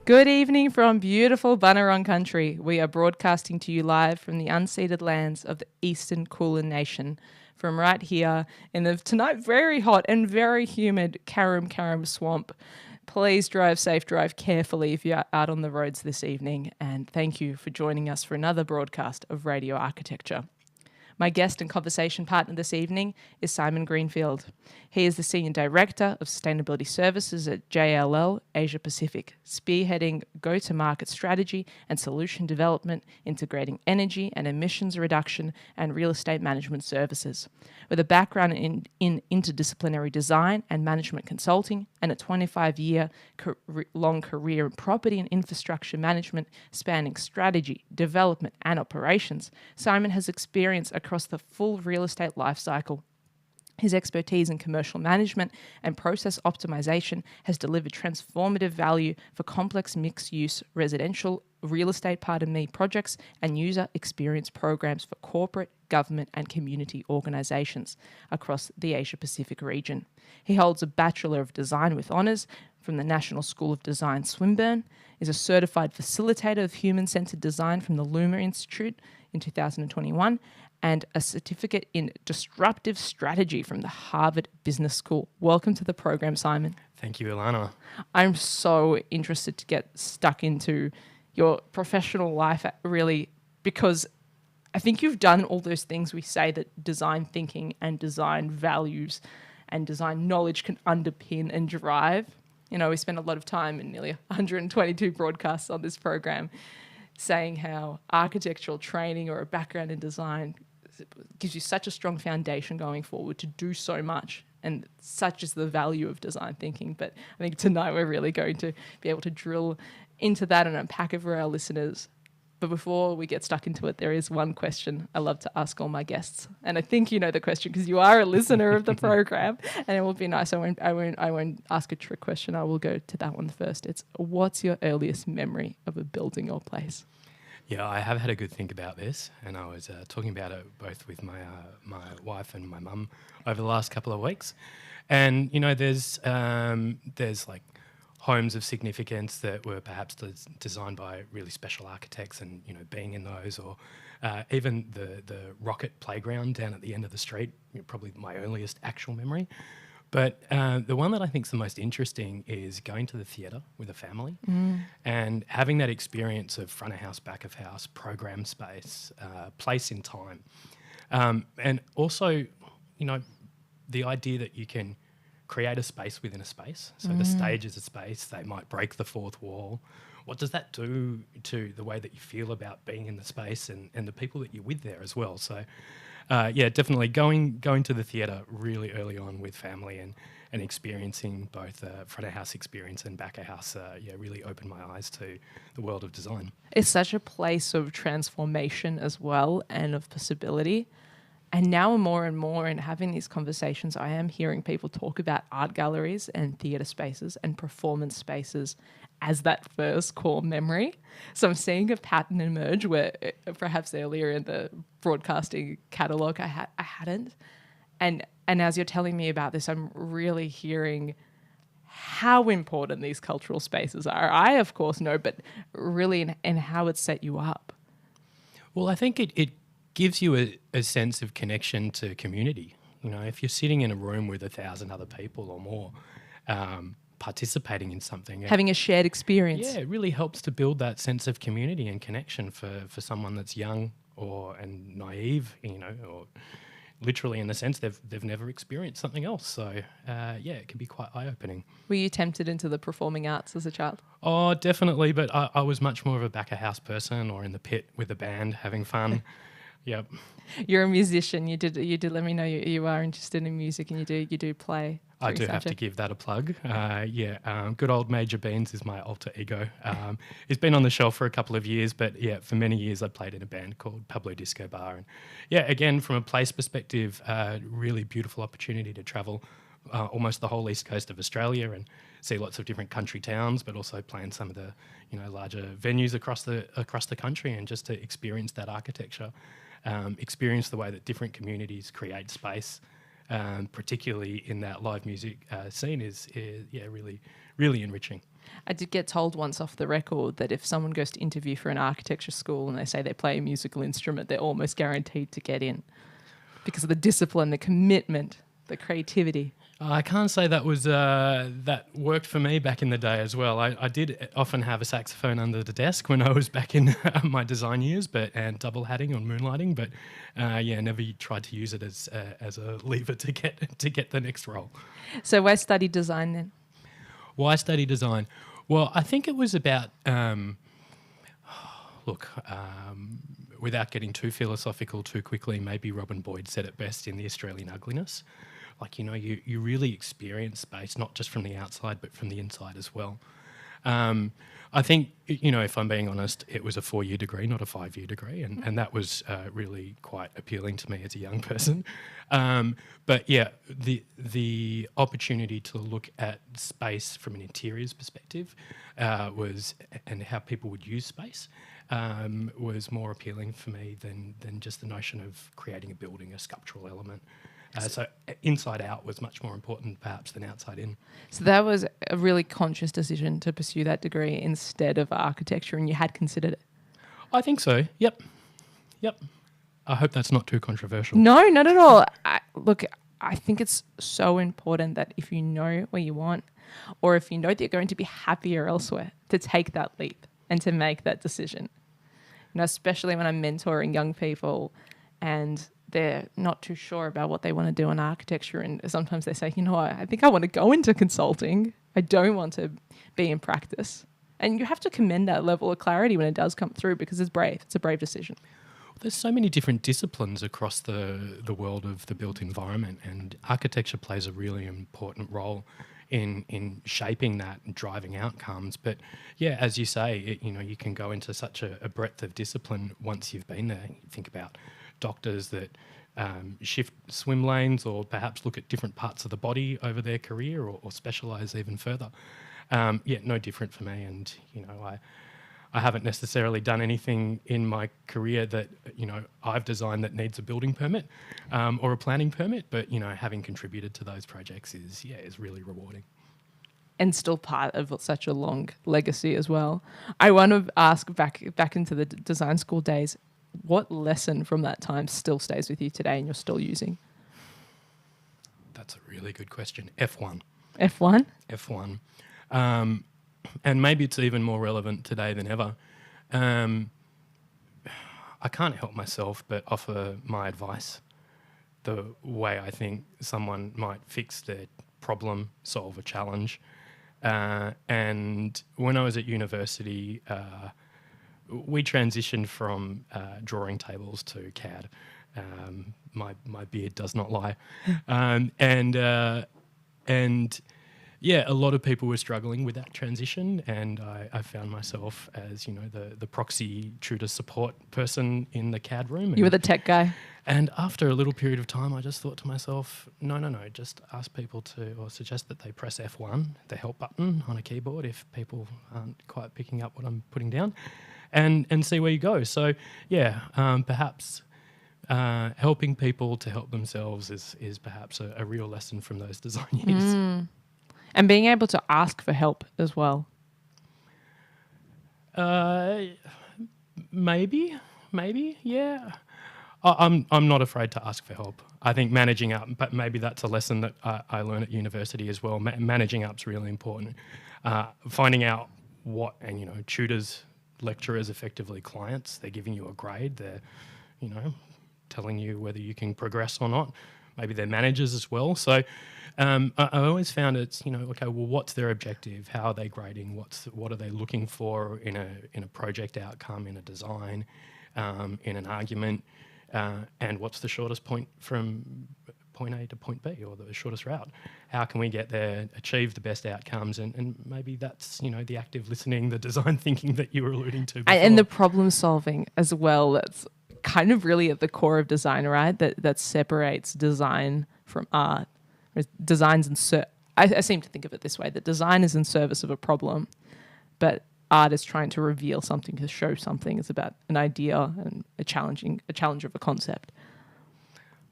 Good evening from beautiful Bunurong country. We are broadcasting to you live from the unceded lands of the Eastern Kulin Nation, from right here in the tonight very hot and very humid Karum swamp. Please drive safe, drive carefully if you're out on the roads this evening, and thank you for joining us for another broadcast of Radio Architecture. My guest and conversation partner this evening is Simon Greenfield. He is the Senior Director of Sustainability Services at JLL Asia Pacific, spearheading go-to-market strategy and solution development, integrating energy and emissions reduction and real estate management services. With a background in interdisciplinary design and management consulting and a 25-year-long career in property and infrastructure management spanning strategy, development and operations, Simon has experience across the full real estate lifecycle. His expertise in commercial management and process optimization has delivered transformative value for complex mixed-use residential real estate projects and user experience programs for corporate, government and community organisations across the Asia-Pacific region. He holds a Bachelor of Design with honours from the National School of Design Swinburne, is a certified facilitator of human-centred design from the Luma Institute in 2021, and a certificate in disruptive strategy from the Harvard Business School. Welcome to the program, Simon. Thank you, Ilana. I'm so interested to get stuck into your professional life, really, because I think you've done all those things we say that design thinking and design values and design knowledge can underpin and drive. You know, we spend a lot of time in nearly 122 broadcasts on this program saying how architectural training or a background in design gives you such a strong foundation going forward to do so much, and such is the value of design thinking. But I think tonight we're really going to be able to drill into that and unpack it for our listeners. But before we get stuck into it, there is one question I love to ask all my guests, and I think you know the question because you are a listener of the program, and it will be nice. I won't ask a trick question. I will go to that one first. It's, what's your earliest memory of a building or place? Yeah, I have had a good think about this, and I was talking about it both with my wife and my mum over the last couple of weeks. And you know, there's like homes of significance that were perhaps designed by really special architects, and you know, being in those, or even the rocket playground down at the end of the street, probably my earliest actual memory. But the one that I think is the most interesting is going to the theatre with a family and having that experience of front of house, back of house, program space, place in time. And also, you know, the idea that you can create a space within a space. So the stage is a space, they might break the fourth wall. What does that do to the way that you feel about being in the space and the people that you're with there as well? So yeah, definitely going to the theatre really early on with family and experiencing both front of house experience and back of house, really opened my eyes to the world of design. It's such a place of transformation as well, and of possibility. And now more and more in having these conversations, I am hearing people talk about art galleries and theatre spaces and performance spaces as that first core memory. So I'm seeing a pattern emerge where perhaps earlier in the broadcasting catalogue I hadn't. And as you're telling me about this, I'm really hearing how important these cultural spaces are. I, of course, know, but really in how it set you up. Well, I think it gives you a sense of connection to community. You know, if you're sitting in a room with 1,000 other people or more, participating in something, having a shared experience. Yeah, it really helps to build that sense of community and connection for someone that's young and naive, you know, or literally in the sense they've never experienced something else. So it can be quite eye-opening. Were you tempted into the performing arts as a child? Oh, definitely, but I was much more of a back of house person, or in the pit with the band having fun. Yep. You're a musician. You did let me know you are interested in music, and you do play. I do have to give that a plug. Good old Major Beans is my alter ego. He's been on the shelf for a couple of years, but yeah, for many years I played in a band called Pablo Disco Bar. And yeah, again, from a place perspective, really beautiful opportunity to travel almost the whole east coast of Australia and see lots of different country towns, but also play in some of the larger venues across the country, and just to experience that architecture, experience the way that different communities create space. Particularly in that live music scene is really, really enriching. I did get told once off the record that if someone goes to interview for an architecture school and they say they play a musical instrument, they're almost guaranteed to get in because of the discipline, the commitment, the creativity. I can't say that was that worked for me back in the day as well. I did often have a saxophone under the desk when I was back in my design years, and double hatting on moonlighting. But never tried to use it as a lever to get the next role. So why study design then? Why study design? Well, I think it was about without getting too philosophical too quickly. Maybe Robin Boyd said it best in The Australian Ugliness. Like, you really experience space, not just from the outside, but from the inside as well. I think, if I'm being honest, it was a 4-year degree, not a 5-year degree. And that was really quite appealing to me as a young person. But yeah, the opportunity to look at space from an interiors perspective and how people would use space was more appealing for me than just the notion of creating a building, a sculptural element. So inside out was much more important perhaps than outside in. So that was a really conscious decision to pursue that degree instead of architecture, and you had considered it? I think so, yep. I hope that's not too controversial. No, not at all. I think it's so important that if you know what you want, or if you know that you're going to be happier elsewhere, to take that leap and to make that decision. Especially when I'm mentoring young people and they're not too sure about what they want to do in architecture, and sometimes they say, I think I want to go into consulting. I don't want to be in practice. And you have to commend that level of clarity when it does come through, because it's brave. It's a brave decision. There's so many different disciplines across the world of the built environment, and architecture plays a really important role in shaping that and driving outcomes. But yeah, as you say, you can go into such a breadth of discipline once you've been there. You think about doctors that shift swim lanes, or perhaps look at different parts of the body over their career, or specialise even further. No different for me. And I haven't necessarily done anything in my career that I've designed that needs a building permit or a planning permit, but having contributed to those projects is really rewarding. And still part of such a long legacy as well. I want to ask back into the design school days, what lesson from that time still stays with you today and you're still using? That's a really good question. F1. F1? F1. And maybe it's even more relevant today than ever. I can't help myself but offer my advice, the way I think someone might fix their problem, solve a challenge. And when I was at university, we transitioned from drawing tables to CAD. My beard does not lie. A lot of people were struggling with that transition, and I found myself as the proxy tutor support person in the CAD room. You were the tech guy. And after a little period of time, I just thought to myself, no, just ask people or suggest that they press F1, the help button on a keyboard, if people aren't quite picking up what I'm putting down, and see where you go. So perhaps helping people to help themselves is perhaps a real lesson from those design years. And being able to ask for help as well. Maybe, yeah. I'm not afraid to ask for help. I think managing up, but maybe that's a lesson that I learned at university as well. Managing up's really important. Finding out what, and tutors, lecturers, effectively clients, they're giving you a grade. They're, telling you whether you can progress or not. Maybe they're managers as well. So I always found it's, what's their objective? How are they grading? What are they looking for in a project outcome, in a design, in an argument? And what's the shortest point from point A to point B, or the shortest route? How can we get there, achieve the best outcomes? And maybe that's, the active listening, the design thinking that you were alluding to before. And the problem solving as well. That's kind of really at the core of design, right? That separates design from art. I seem to think of it this way, that design is in service of a problem, but art is trying to reveal something, to show something. It's about an idea and a challenge of a concept.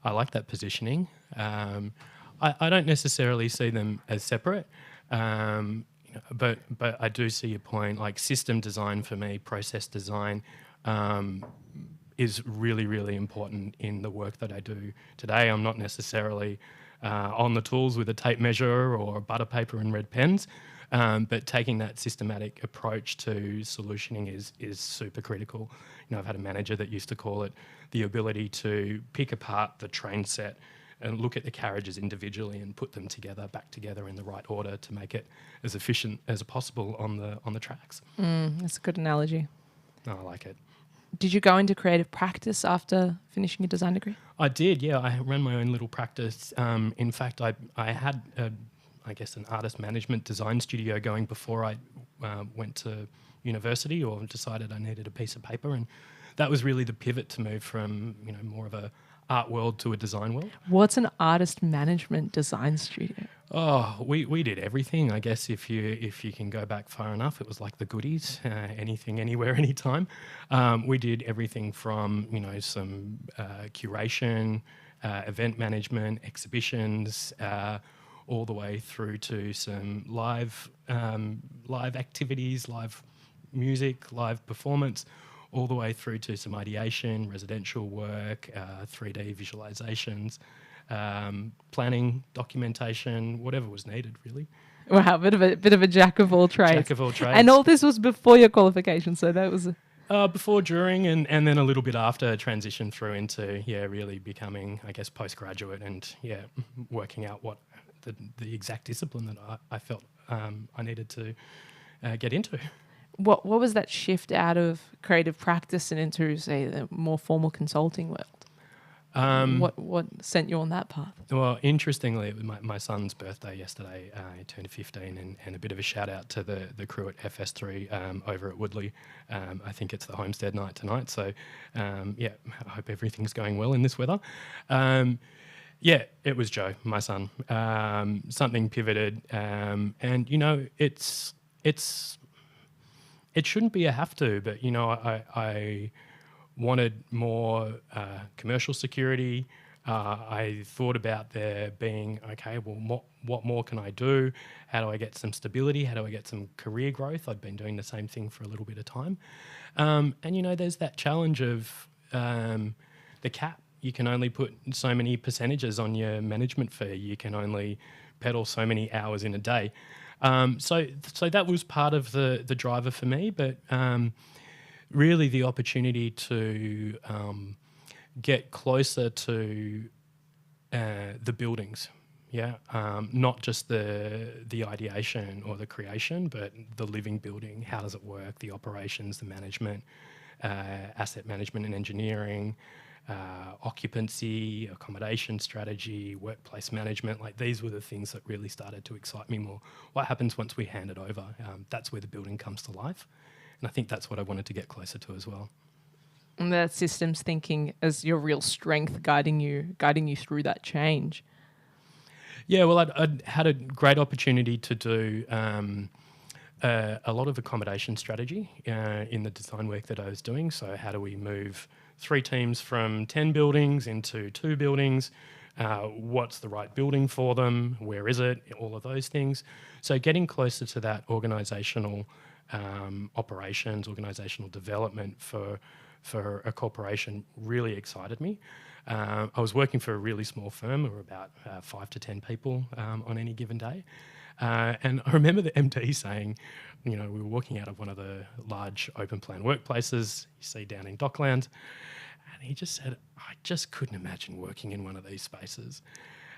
I like that positioning. I don't necessarily see them as separate. but I do see your point. Like system design for me, process design, is really, really important in the work that I do today. I'm not necessarily on the tools with a tape measure or butter paper and red pens, but taking that systematic approach to solutioning is super critical. You know, I've had a manager that used to call it the ability to pick apart the train set and look at the carriages individually and put them together, back together in the right order to make it as efficient as possible on the tracks. That's a good analogy. Oh, I like it. Did you go into creative practice after finishing your design degree? I did, yeah. I ran my own little practice. In fact, I had, I guess, an artist management design studio going before I went to university or decided I needed a piece of paper. And that was really the pivot to move from, you know, more of a art world to a design world. What's an artist management design studio? Oh, we did everything. I guess if you can go back far enough, it was like the goodies, anything, anywhere, anytime. We did everything from, you know, some curation, event management, exhibitions, all the way through to some live activities, live music, live performance, all the way through to some ideation, residential work, 3D visualizations. Planning, documentation, whatever was needed, really. Wow, bit of a jack of all trades. Jack of all trades. And all this was before your qualification, so that was before, during, and then a little bit after transition through into really becoming, I guess, postgraduate and working out what the exact discipline that I felt I needed to get into. What was that shift out of creative practice and into, say, the more formal consulting world? What sent you on that path? Well, interestingly, it was my son's birthday yesterday. He turned 15, and a bit of a shout out to the crew at FS3 over at Woodley. I think it's the Homestead night tonight, so I hope everything's going well in this weather. It was Joe, my son. Something pivoted, and you know, it shouldn't be a have to, but you know, I wanted more commercial security. I thought about there being, okay, well, what more can I do? How do I get some stability? How do I get some career growth? I'd been doing the same thing for a little bit of time. And, you know, there's that challenge of the cap. You can only put so many percentages on your management fee. You can only pedal so many hours in a day. So that was part of the driver for me, but really the opportunity to get closer to the buildings, not just the ideation or the creation, but the living building. How does it work? The operations, the management, asset management and engineering, occupancy, accommodation strategy, workplace management. Like these were the things that really started to excite me more. What happens once we hand it over? That's where the building comes to life. And I think that's what I wanted to get closer to as well. And that systems thinking as your real strength guiding you through that change. Yeah, well, I'd had a great opportunity to do a lot of accommodation strategy in the design work that I was doing. So how do we move 3 teams from 10 buildings into 2 buildings? What's the right building for them? Where is it? All of those things. So getting closer to that organisational operations, organisational development for a corporation really excited me. I was working for a really small firm. We were about 5 to 10 people on any given day. And I remember the MD saying, you know, we were walking out of one of the large open plan workplaces you see down in Docklands, and he just said, I just couldn't imagine working in one of these spaces.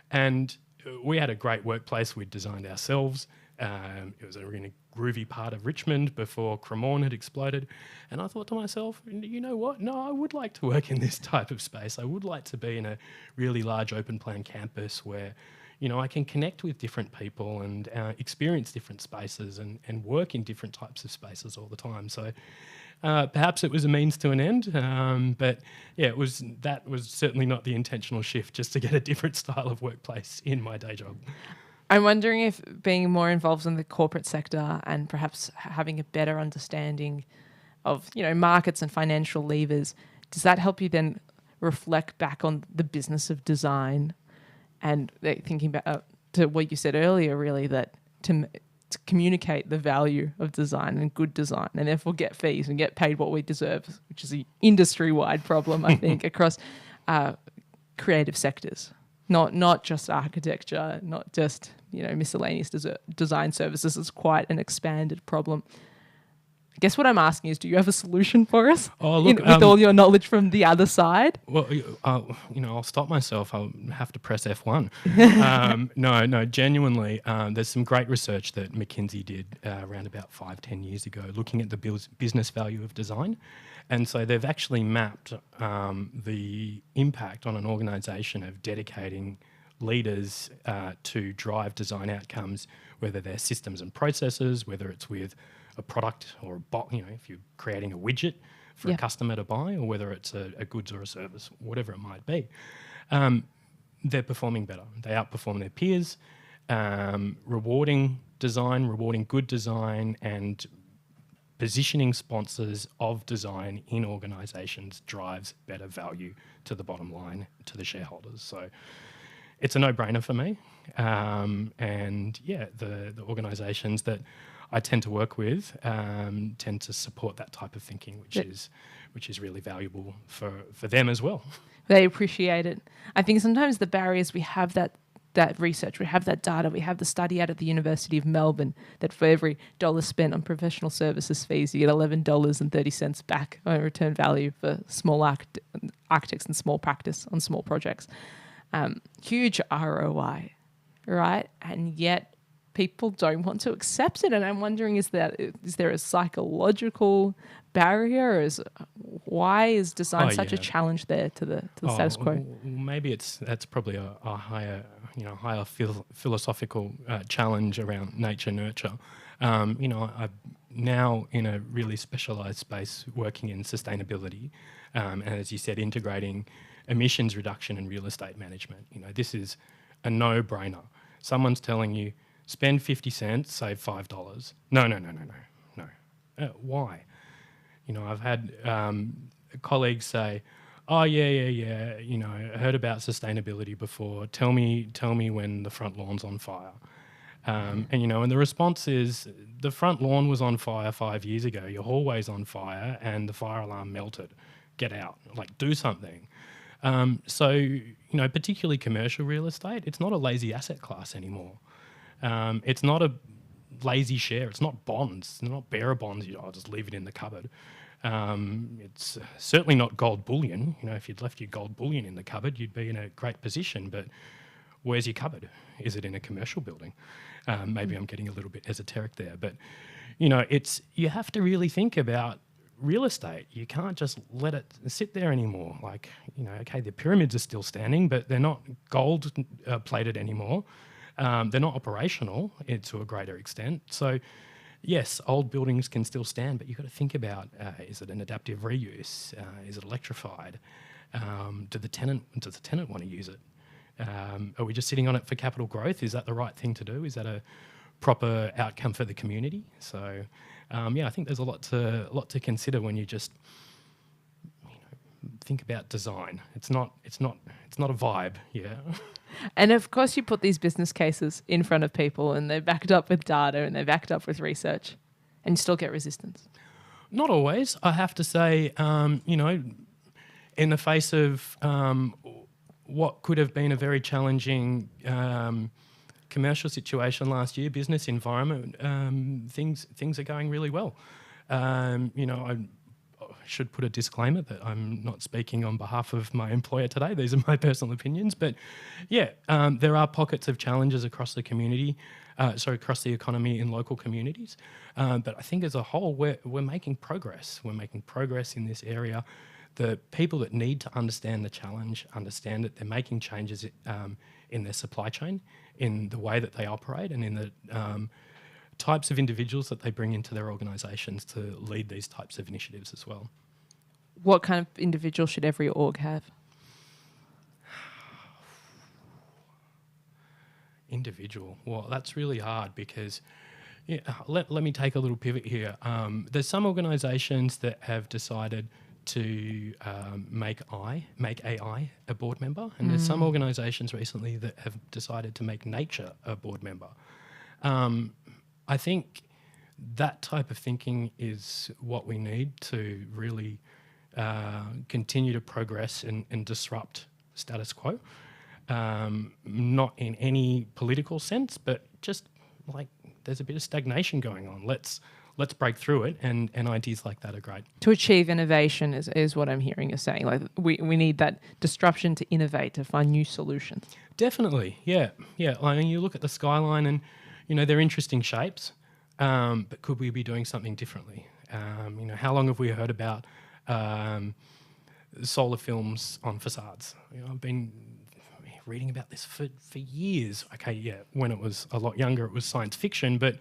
And we had a great workplace we'd designed ourselves. It was a really groovy part of Richmond before Cremorne had exploded. And I thought to myself, you know what? No, I would like to work in this type of space. I would like to be in a really large open plan campus where, you know, I can connect with different people and experience different spaces and work in different types of spaces all the time. So perhaps it was a means to an end, but yeah, that was certainly not the intentional shift, just to get a different style of workplace in my day job. I'm wondering if being more involved in the corporate sector and perhaps having a better understanding of, you know, markets and financial levers, does that help you then reflect back on the business of design and thinking about to what you said earlier, really, that to communicate the value of design and good design, and therefore get fees and get paid what we deserve, which is an industry-wide problem, I think, across creative sectors. Not just architecture, not just miscellaneous design services. It's quite an expanded problem. I guess what I'm asking is, do you have a solution for us with all your knowledge from the other side? Well, I'll stop myself. I'll have to press F1. No, genuinely, there's some great research that McKinsey did around about 5-10 years ago, looking at the business value of design. And so they've actually mapped the impact on an organisation of dedicating leaders to drive design outcomes, whether they're systems and processes, whether it's with a product or a bot, if you're creating a widget for a customer to buy, or whether it's a goods or a service, whatever it might be, they're performing better. They outperform their peers, rewarding design, rewarding good design, and positioning sponsors of design in organisations drives better value to the bottom line, to the shareholders. So it's a no-brainer for me. The organisations that I tend to work with tend to support that type of thinking, which is really valuable for them as well. They appreciate it. I think sometimes the barriers, we have that research, we have that data, we have the study out of the University of Melbourne that for every dollar spent on professional services fees, you get $11.30 back on return value for small architects and small practice on small projects. Huge ROI, right? And yet people don't want to accept it. And I'm wondering, is there a psychological barrier? Why is design such a challenge there to the status quo? Maybe that's probably a higher philosophical challenge around nature nurture. I'm now in a really specialised space working in sustainability, and as you said, integrating emissions reduction and real estate management. This is a no-brainer. Someone's telling you, spend 50 cents, save $5. No. Why? I've had colleagues say, oh, yeah, I heard about sustainability before. Tell me when the front lawn's on fire. And the response is, the front lawn was on fire 5 years ago. Your hallway's on fire and the fire alarm melted. Get out. Do something. Particularly commercial real estate, it's not a lazy asset class anymore. It's not a lazy share. It's not bonds. They're not bearer bonds. I'll just leave it in the cupboard. It's certainly not gold bullion. If you'd left your gold bullion in the cupboard, you'd be in a great position. But where's your cupboard? Is it in a commercial building? Maybe I'm getting a little bit esoteric there. But, you have to really think about real estate. You can't just let it sit there anymore. The pyramids are still standing, but they're not gold plated anymore. They're not operational to a greater extent. So, yes, old buildings can still stand, but you've got to think about, is it an adaptive reuse? Is it electrified? Does the tenant want to use it? Are we just sitting on it for capital growth? Is that the right thing to do? Is that a proper outcome for the community? So, I think there's a lot to consider when you just think about design. It's not a vibe, yeah. And of course, you put these business cases in front of people, and they're backed up with data, and they're backed up with research, and you still get resistance. Not always, I have to say. In the face of what could have been a very challenging commercial situation last year, business environment, things are going really well. I should put a disclaimer that I'm not speaking on behalf of my employer today. These are my personal opinions. But there are pockets of challenges across the community, across the economy in local communities. But I think as a whole, we're making progress. We're making progress in this area. The people that need to understand the challenge understand that they're making changes in their supply chain, in the way that they operate, and in the types of individuals that they bring into their organisations to lead these types of initiatives as well. What kind of individual should every org have? Individual. Well, that's really hard because let me take a little pivot here. There's some organisations that have decided to make AI a board member, and there's some organisations recently that have decided to make nature a board member. I think that type of thinking is what we need to really continue to progress and disrupt status quo. Not in any political sense, but just like there's a bit of stagnation going on. Let's break through it, and ideas like that are great. To achieve innovation is what I'm hearing you saying. Like we need that disruption to innovate, to find new solutions. Definitely, yeah. I mean, you look at the skyline, and they're interesting shapes, but could we be doing something differently? How long have we heard about solar films on facades? I've been reading about this for years. Okay, yeah, when it was a lot younger, it was science fiction, but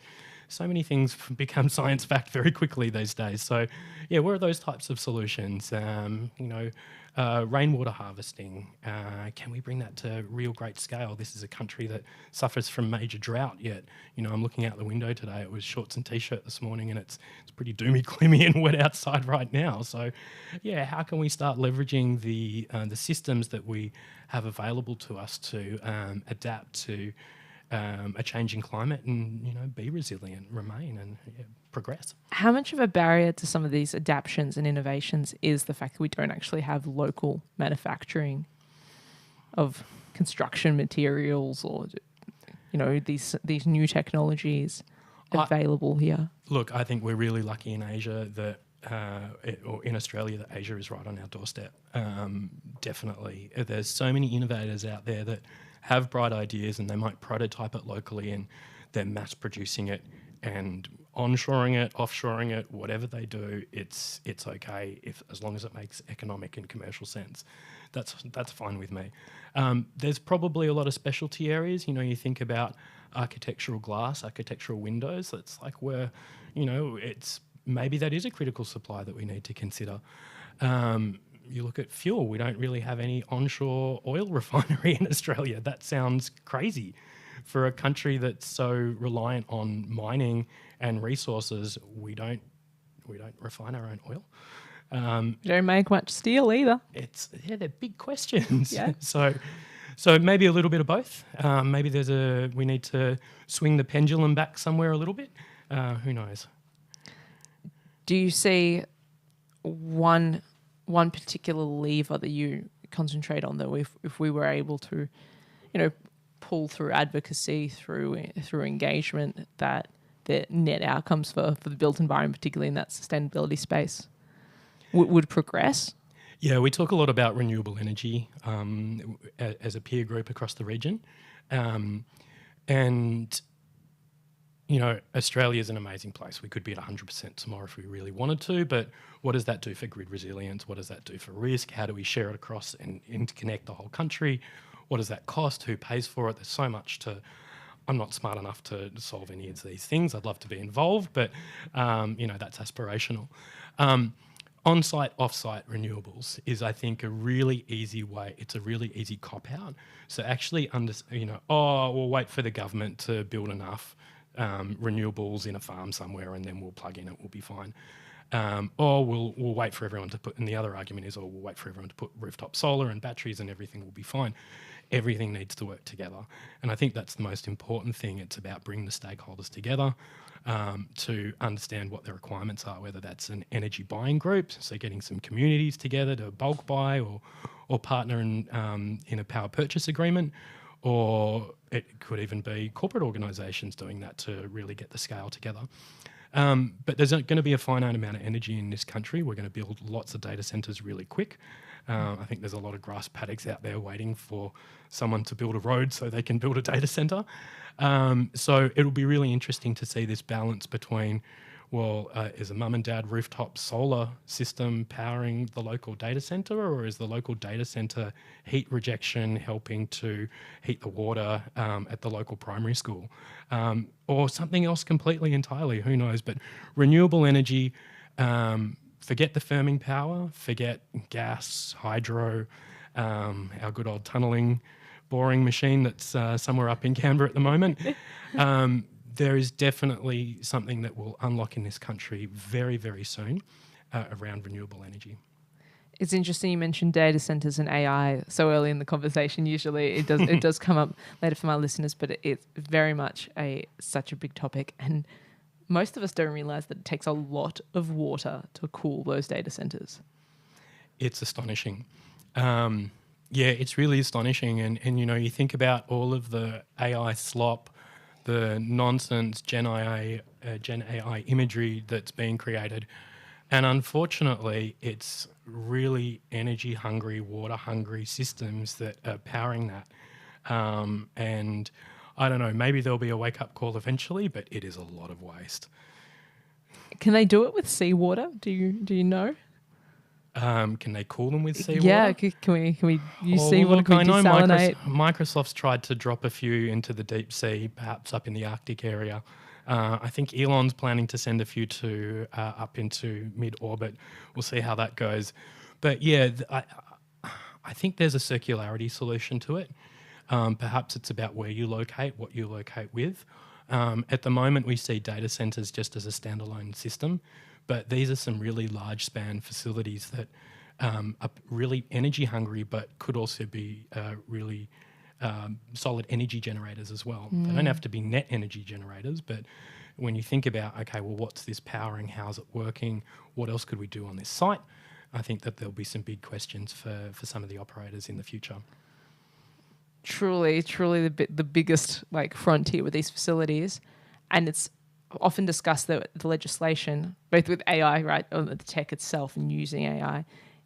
so many things become science fact very quickly these days. So, yeah, where are those types of solutions? Rainwater harvesting. Can we bring that to real great scale? This is a country that suffers from major drought. Yet, I'm looking out the window today. It was shorts and t-shirt this morning, and it's pretty doomy, gloomy, and wet outside right now. So, yeah, how can we start leveraging the systems that we have available to us to adapt to a changing climate and be resilient, remain, and progress. How much of a barrier to some of these adaptations and innovations is the fact that we don't actually have local manufacturing of construction materials or these new technologies available here? Look, I think we're really lucky in Asia that or in Australia that Asia is right on our doorstep. Definitely, there's so many innovators out there that have bright ideas, and they might prototype it locally, and they're mass producing it and onshoring it, offshoring it, whatever they do, it's okay as long as it makes economic and commercial sense. That's fine with me. There's probably a lot of specialty areas. You think about architectural glass, architectural windows. That's like where, it's maybe that is a critical supply that we need to consider. You look at fuel, we don't really have any onshore oil refinery in Australia. That sounds crazy. For a country that's so reliant on mining and resources, we don't refine our own oil. We don't make much steel either. They're big questions. Yeah. So maybe a little bit of both. Maybe we need to swing the pendulum back somewhere a little bit. Who knows? Do you see one particular lever that you concentrate on, though, if we were able to, pull through advocacy, through engagement, that the net outcomes for the built environment, particularly in that sustainability space, would progress? Yeah, we talk a lot about renewable energy as a peer group across the region. And Australia is an amazing place. We could be at 100% tomorrow if we really wanted to, but what does that do for grid resilience? What does that do for risk? How do we share it across and interconnect the whole country? What does that cost? Who pays for it? There's so much to... I'm not smart enough to solve any of these things. I'd love to be involved, but, that's aspirational. On-site, off-site renewables is, I think, a really easy way. It's a really easy cop-out. So actually, we'll wait for the government to build enough renewables in a farm somewhere, and then we'll plug in it, we'll be fine. Or we'll wait for everyone to put, and the other argument is, we'll wait for everyone to put rooftop solar and batteries and everything will be fine. Everything needs to work together. And I think that's the most important thing. It's about bringing the stakeholders together to understand what their requirements are, whether that's an energy buying group, so getting some communities together to bulk buy or partner in a power purchase agreement, or it could even be corporate organisations doing that to really get the scale together. But there's going to be a finite amount of energy in this country. We're going to build lots of data centres really quick. I think there's a lot of grass paddocks out there waiting for someone to build a road so they can build a data centre. So it'll be really interesting to see this balance between, is a mum and dad rooftop solar system powering the local data centre, or is the local data centre heat rejection helping to heat the water at the local primary school? Or something else completely entirely, who knows? But renewable energy, forget the firming power, forget gas, hydro, our good old tunnelling boring machine that's somewhere up in Canberra at the moment. There is definitely something that will unlock in this country very, very soon around renewable energy. It's interesting you mentioned data centers and AI so early in the conversation. Usually it does come up later for my listeners, but it's very much such a big topic, and most of us don't realize that it takes a lot of water to cool those data centers. It's astonishing. Yeah, it's really astonishing. And you think about all of the AI slop, the nonsense Gen AI imagery that's being created. And unfortunately, it's really energy hungry, water hungry systems that are powering that. And I don't know, maybe there'll be a wake up call eventually, but it is a lot of waste. Can they do it with seawater? Do you know? Can they cool them with seawater? Yeah, can we use seawater? Look, Can we I know desalinate? Microsoft's tried to drop a few into the deep sea, perhaps up in the Arctic area. I think Elon's planning to send a few up into mid-orbit. We'll see how that goes. But yeah, I think there's a circularity solution to it. Perhaps it's about where you locate, what you locate with. At the moment, we see data centers just as a standalone system, but these are some really large span facilities that are really energy hungry, but could also be really solid energy generators as well. They don't have to be net energy generators, but when you think about, okay, well, what's this powering? How's it working? What else could we do on this site? I think that there'll be some big questions for some of the operators in the future. Truly the biggest frontier with these facilities, and it's often discussed that the legislation, both with AI, right, or the tech itself and using AI,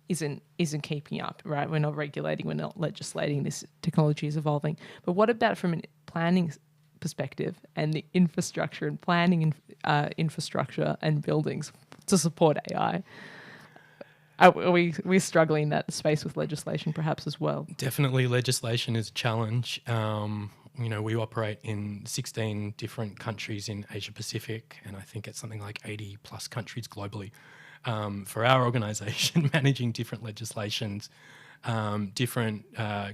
isn't keeping up, right? We're not regulating, we're not legislating. This technology is evolving. But what about from a planning perspective and the infrastructure and planning infrastructure and buildings to support AI? We're struggling in that space with legislation perhaps as well. Definitely legislation is a challenge. We operate in 16 different countries in Asia Pacific, and I think it's something like 80 plus countries globally. For our organisation, managing different legislations, different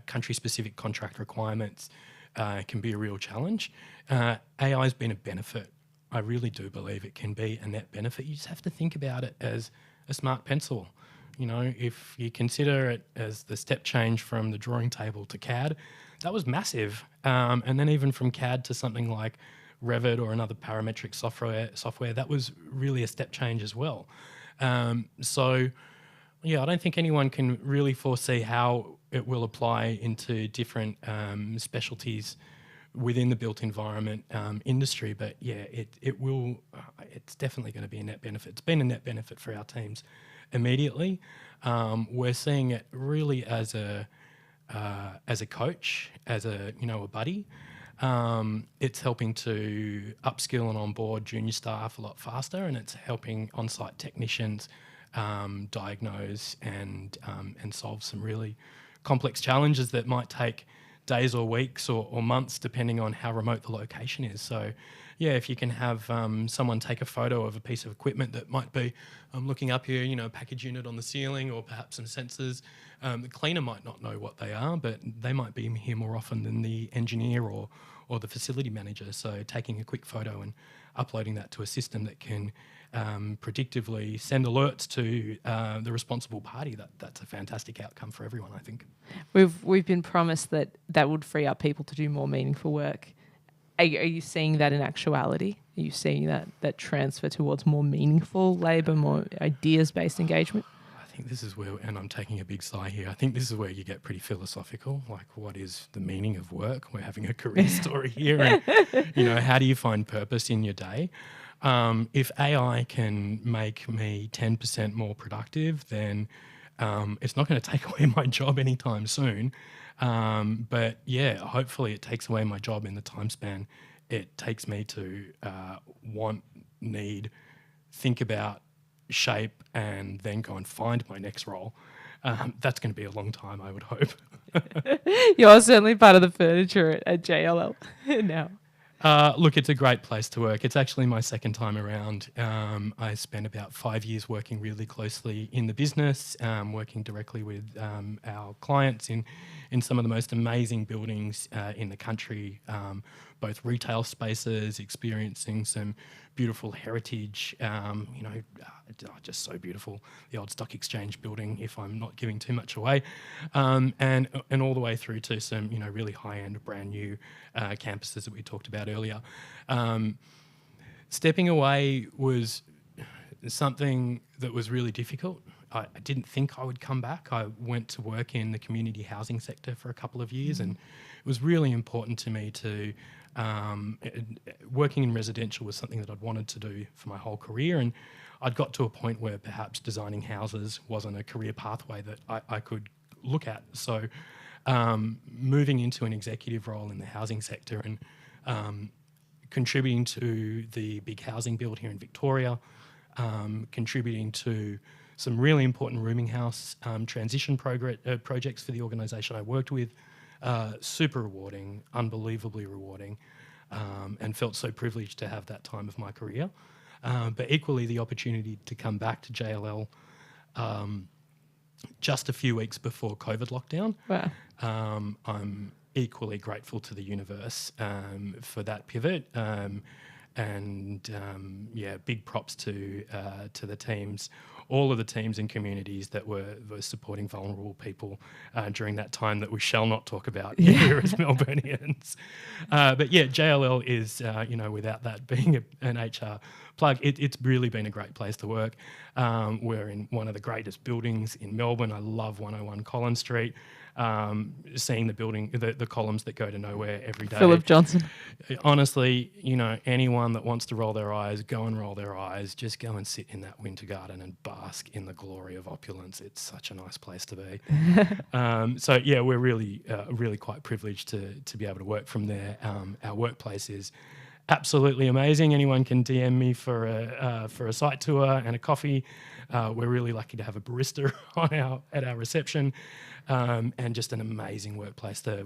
country-specific contract requirements can be a real challenge. AI has been a benefit. I really do believe it can be a net benefit. You just have to think about it as a smart pencil. If you consider it as the step change from the drawing table to CAD, that was massive. And then even from CAD to something like Revit or another parametric software, that was really a step change as well. So, yeah, I don't think anyone can really foresee how it will apply into different specialties within the built environment industry. But yeah, it will. It's definitely going to be a net benefit. It's been a net benefit for our teams immediately. We're seeing it really as a coach, as a buddy. It's helping to upskill and onboard junior staff a lot faster, and it's helping on-site technicians diagnose and solve some really complex challenges that might take days or weeks or months, depending on how remote the location is. So, yeah, if you can have someone take a photo of a piece of equipment that might be looking up here, a package unit on the ceiling or perhaps some sensors, the cleaner might not know what they are, but they might be here more often than the engineer or the facility manager. So taking a quick photo and uploading that to a system that can predictively send alerts to the responsible party, that's a fantastic outcome for everyone, I think. We've been promised that would free up people to do more meaningful work. Are you seeing that in actuality? Are you seeing that transfer towards more meaningful labour, more ideas-based engagement? I think this is where, and I'm taking a big sigh here, I think this is where you get pretty philosophical, like what is the meaning of work? We're having a career story here. And, how do you find purpose in your day? If AI can make me 10% more productive, then it's not going to take away my job anytime soon. But yeah, hopefully it takes away my job in the time span it takes me to want, need, think about, shape, and then go and find my next role. That's going to be a long time, I would hope. You're certainly part of the furniture at JLL now. Look, it's a great place to work. It's actually my second time around. I spent about 5 years working really closely in the business, working directly with our clients in some of the most amazing buildings in the country, both retail spaces, experiencing some beautiful heritage, just so beautiful. The old Stock Exchange building, if I'm not giving too much away, and all the way through to some, really high-end, brand new campuses that we talked about earlier. Stepping away was something that was really difficult. I didn't think I would come back. I went to work in the community housing sector for a couple of years, and it was really important to me to working in residential was something that I'd wanted to do for my whole career, and I'd got to a point where perhaps designing houses wasn't a career pathway that I could look at. So moving into an executive role in the housing sector and contributing to the big housing build here in Victoria, contributing to some really important rooming house transition projects for the organisation I worked with. Super rewarding, unbelievably rewarding, and felt so privileged to have that time of my career. But equally, the opportunity to come back to JLL just a few weeks before COVID lockdown. Wow. I'm equally grateful to the universe for that pivot. Big props to the teams, all of the teams and communities that were supporting vulnerable people during that time that we shall not talk about here as Melburnians. JLL is, without that being an HR plug, it's really been a great place to work. We're in one of the greatest buildings in Melbourne. I love 101 Collins Street. Seeing the building, the columns that go to nowhere every day. Philip Johnson. Honestly, anyone that wants to roll their eyes, go and roll their eyes. Just go and sit in that winter garden and bask in the glory of opulence. It's such a nice place to be. We're really quite privileged to be able to work from there. Our workplace is absolutely amazing. Anyone can DM me for a site tour and a coffee. We're really lucky to have a barista at our reception, and just an amazing workplace that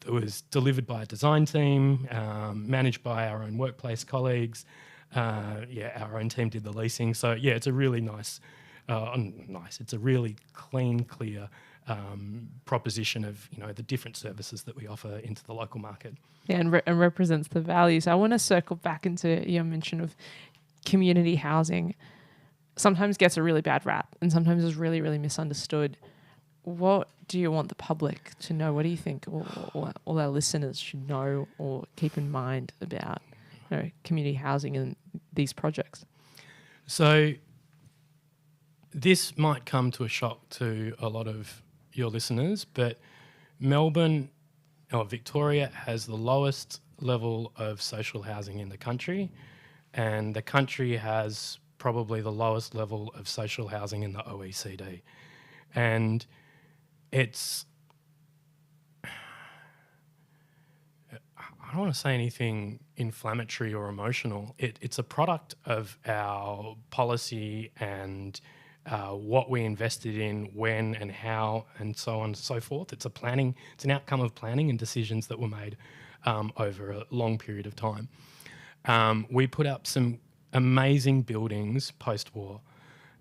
was delivered by a design team, managed by our own workplace colleagues. Our own team did the leasing. So it's a really nice. It's a really clean, clear proposition of the different services that we offer into the local market. Yeah, and represents the values. I want to circle back into your mention of community housing. Sometimes gets a really bad rap, and sometimes is really, really misunderstood. What do you want the public to know? What do you think all our listeners should know or keep in mind about community housing and these projects? So this might come to a shock to a lot of your listeners, but Victoria has the lowest level of social housing in the country, and the country has probably the lowest level of social housing in the OECD. And I don't want to say anything inflammatory or emotional. It's a product of our policy and what we invested in, when and how, and so on and so forth. It's an outcome of planning and decisions that were made over a long period of time. We put up some amazing buildings post-war,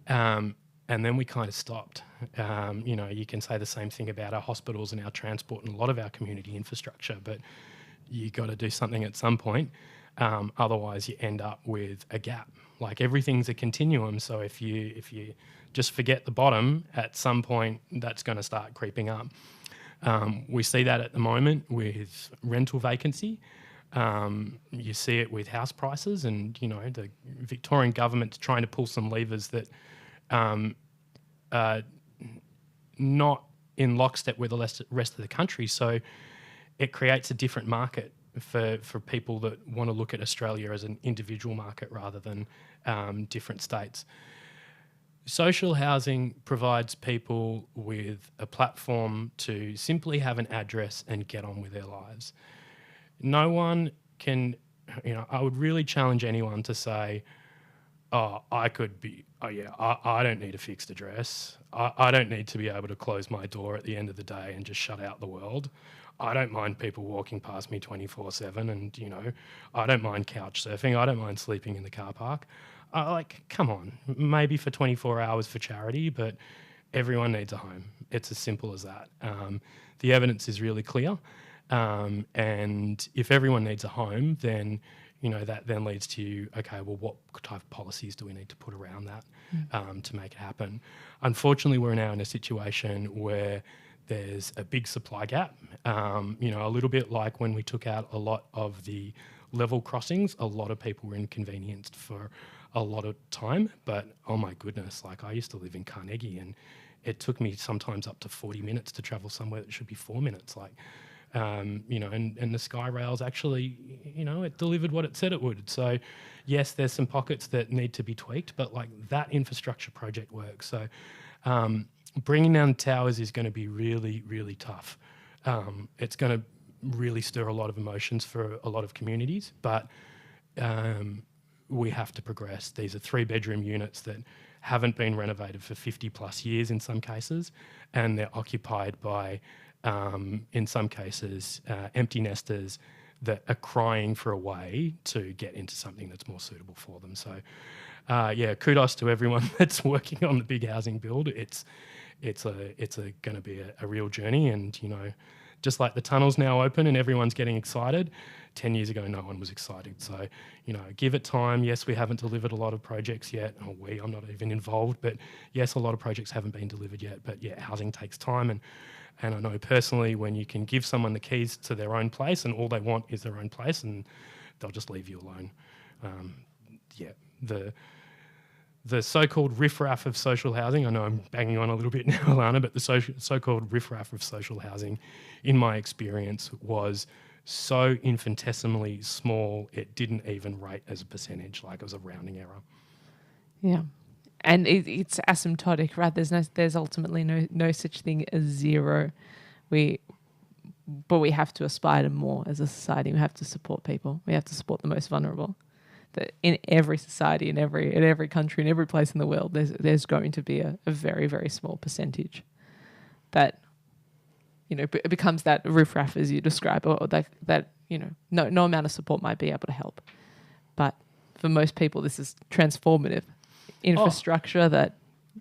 and then we kind of stopped. You can say the same thing about our hospitals and our transport and a lot of our community infrastructure, but you got to do something at some point. Otherwise, you end up with a gap. Like, everything's a continuum. So if you just forget the bottom, at some point that's going to start creeping up. We see that at the moment with rental vacancy. You see it with house prices, and the Victorian government's trying to pull some levers that are not in lockstep with the rest of the country. So it creates a different market for people that want to look at Australia as an individual market rather than different states. Social housing provides people with a platform to simply have an address and get on with their lives. No one can, I would really challenge anyone to say, I don't need a fixed address. I don't need to be able to close my door at the end of the day and just shut out the world. I don't mind people walking past me 24/7, and I don't mind couch surfing. I don't mind sleeping in the car park. Come on, maybe for 24 hours for charity, but everyone needs a home. It's as simple as that. The evidence is really clear, and if everyone needs a home, then that then leads to, okay, well, what type of policies do we need to put around that to make it happen? Unfortunately, we're now in a situation where there's a big supply gap. A little bit like when we took out a lot of the level crossings, a lot of people were inconvenienced for a lot of time. But oh my goodness, like I used to live in Carnegie, and it took me sometimes up to 40 minutes to travel somewhere that should be 4 minutes. And the Sky Rails actually, it delivered what it said it would. So yes, there's some pockets that need to be tweaked, but like that infrastructure project works. So bringing down towers is going to be really, really tough. It's going to really stir a lot of emotions for a lot of communities, but we have to progress. These are 3-bedroom units that haven't been renovated for 50 plus years in some cases, and they're occupied by, in some cases, empty nesters that are crying for a way to get into something that's more suitable for them. So, kudos to everyone that's working on the big housing build. It's going to be a real journey, and just like the tunnel's now open and everyone's getting excited, 10 years ago no one was excited. So, give it time. Yes, we haven't delivered a lot of projects yet. I'm not even involved, but yes, a lot of projects haven't been delivered yet. But yeah, housing takes time, and I know personally when you can give someone the keys to their own place and all they want is their own place, and they'll just leave you alone. The so-called riffraff of social housing, I know I'm banging on a little bit now, Ilana, but the so-called riffraff of social housing, in my experience, was so infinitesimally small, it didn't even rate as a percentage, like it was a rounding error. Yeah. And it's asymptotic, right? There's ultimately no such thing as zero. But we have to aspire to more as a society. We have to support people. We have to support the most vulnerable. That in every society, in every country, in every place in the world, there's going to be a very, very small percentage that it becomes that riffraff as you describe, or that no amount of support might be able to help. But for most people, this is transformative infrastructure that